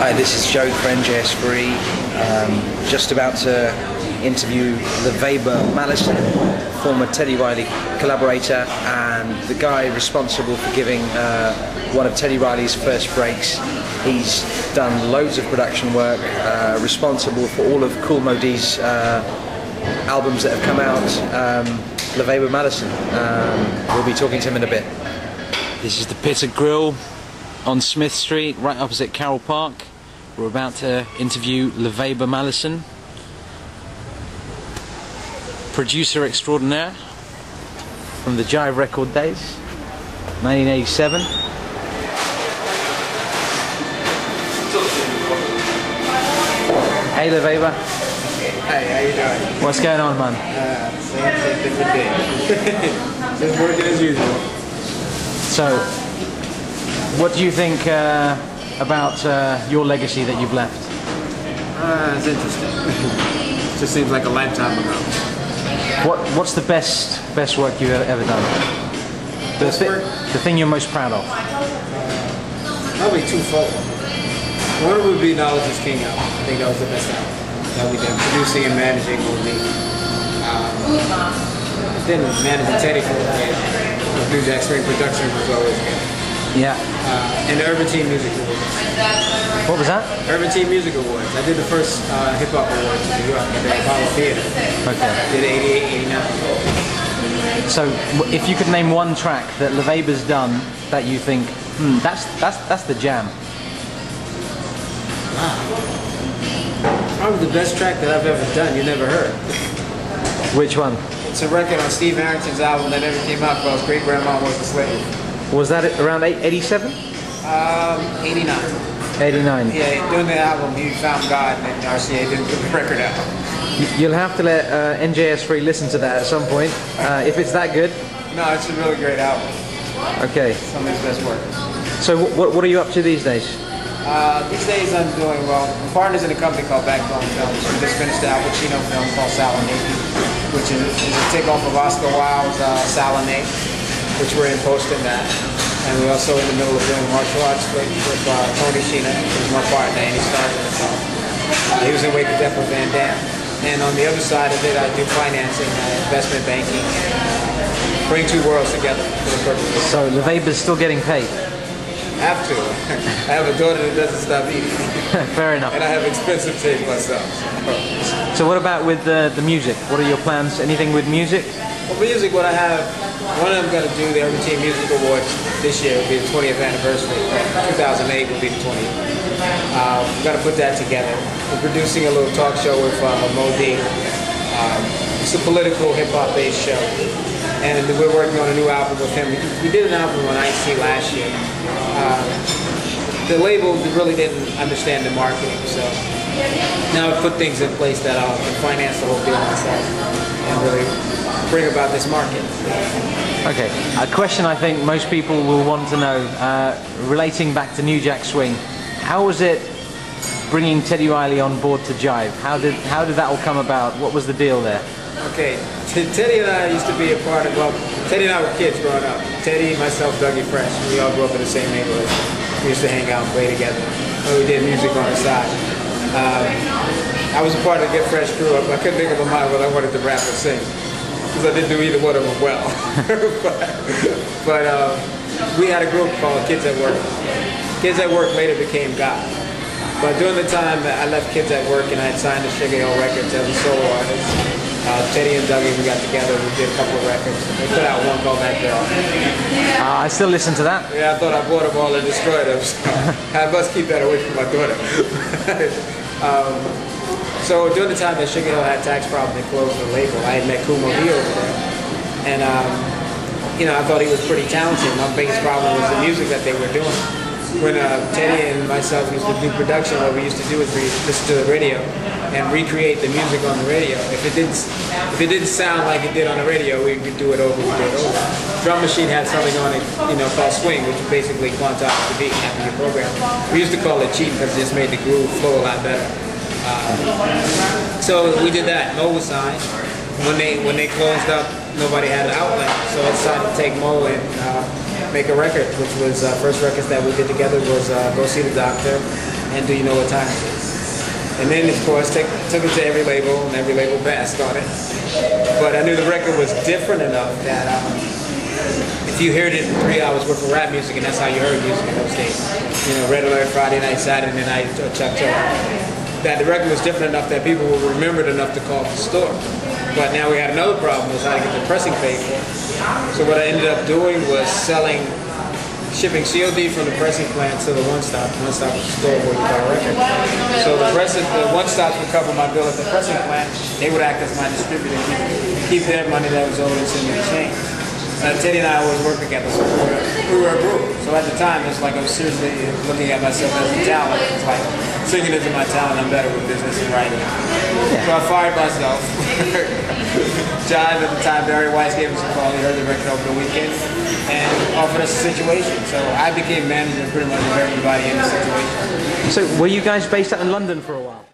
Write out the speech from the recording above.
Hi, this is Joe for NJS4E. Just about to interview Lavaba Mallison, former Teddy Riley collaborator and the guy responsible for giving one of Teddy Riley's first breaks. He's done loads of production work, responsible for all of Kool Moe Dee's albums that have come out. Lavaba Mallison. We'll be talking to him in a bit. This is the Pizza Grill on Smith Street, right opposite Carroll Park. We're about to interview Lavaba Mallison, producer extraordinaire from the Jive record days, 1987. Hey Lavaba. Hey, how you doing? What's going on, man? Same different day. Just working as usual. So, what do you think about your legacy that you've left? It's interesting. It just seems like a lifetime ago. What's the best work you've ever done? The thing you're most proud of? Probably twofold. One would be Knowledge is King album. I think that was the best album that we did, producing and managing only. Then managing Teddy for a bit. New Jack Swing production was always good. Yeah. And the Urban Teen Music Awards. What was that? Urban Teen Music Awards. I did the first hip hop awards in New York at the Apollo Theater. Okay. Did 88, 89. So, if you could name one track that Lavaba's done that you think, that's the jam. Probably the best track that I've ever done. You never heard. Which one? It's a record on Steve Harrington's album that never came out because Great Grandma was a slave. Was that around 87? 89. 89. Yeah, doing the album, he found God, and then RCA didn't put the record out. You'll have to let NJS4E listen to that at some point, if it's that good. No, it's a really great album. Okay. Some of his best work. So what are you up to these days? These days I'm doing, well, I'm partners in a company called Backbone Films. We just finished the Al Pacino film called Salinate, which is a takeoff of Oscar Wilde's Salinate, which we're in posting that. And we're also in the middle of doing martial arts with Tony Sheena, who's my partner, and he started the film. He was in Wake of Death with Van Damme. And on the other side of it, I do financing, investment banking, bring two worlds together for the purpose. So Lavaba's still getting paid? Have to. I have a daughter that doesn't stop eating. Fair enough. And I have expensive taste myself. So what about with the music? What are your plans? Anything with music? Well, music, what I have, one I'm going to do the Urban Teen Music Awards this year will be the 20th anniversary. 2008 will be the 20th. We've got to put that together. We're producing a little talk show with Moe Dee. It's a political hip-hop based show. And we're working on a new album with him. We did an album on IC last year. The label really didn't understand the marketing, so now I've put things in place that I'll finance the whole deal myself and really bring about this market. Okay, a question I think most people will want to know, relating back to New Jack Swing, how was it bringing Teddy Riley on board to Jive? How did that all come about? What was the deal there? Okay, Teddy and I used to be a part of, well, Teddy and I were kids growing up. Teddy, myself, Dougie Fresh, we all grew up in the same neighborhood. We used to hang out and play together. And we did music on the side. I was a part of the Get Fresh crew. I couldn't think of a mind whether I wanted to rap or sing, because I didn't do either one of them well. but we had a group called Kids at Work. Kids at Work later became God. But during the time that I left Kids at Work and I had signed to Sugar Hill Records as a solo artist, Teddy and Dougie, we got together, we did a couple of records. We put out one called That Girl. I still listen to that. Yeah, I thought I bought them all and destroyed them, so I must keep that away from my daughter. So during the time that Sugar Hill had tax problems and closed the label, I had met Kool Moe Dee over there. And, you know, I thought he was pretty talented. My biggest problem was the music that they were doing. When Teddy and myself used to do production, what we used to do is we listen to the radio and recreate the music on the radio. If it didn't sound like it did on the radio, we would do it over. Drum Machine had something on it, you know, called swing, which is basically quantized the beat after your program. We used to call it cheap because it just made the groove flow a lot better. So we did that. Moe was signed. When they closed up, nobody had an outlet, so I decided to take Moe and make a record, which was first records that we did together was Go See the Doctor and do you know what time it is? And then, of course, took it to every label, and every label passed on it. But I knew the record was different enough that if you heard it in 3 hours worth of rap music, and that's how you heard music in those days, you know, Red Alert, Friday Night, Saturday Night, Chuck Taylor, that the record was different enough that people would remember it enough to call the store. But now we had another problem, was how to get the pressing paid for. So what I ended up doing was shipping COD from the pressing plant to the one-stop. One-stop is the store where you buy a record. So the one-stops would cover my bill at the pressing plant. They would act as my distributor, keep their money that was owed and send me the change. Teddy and I always worked together, so we were a group. So at the time, it's like I was seriously looking at myself as a talent. It's like, singing isn't my talent, I'm better with business and writing. So I fired myself. Jive at the time, Barry Weiss gave us a call. He heard the record over the weekend and offered us a situation. So I became manager pretty much of everybody in the situation. So were you guys based out in London for a while?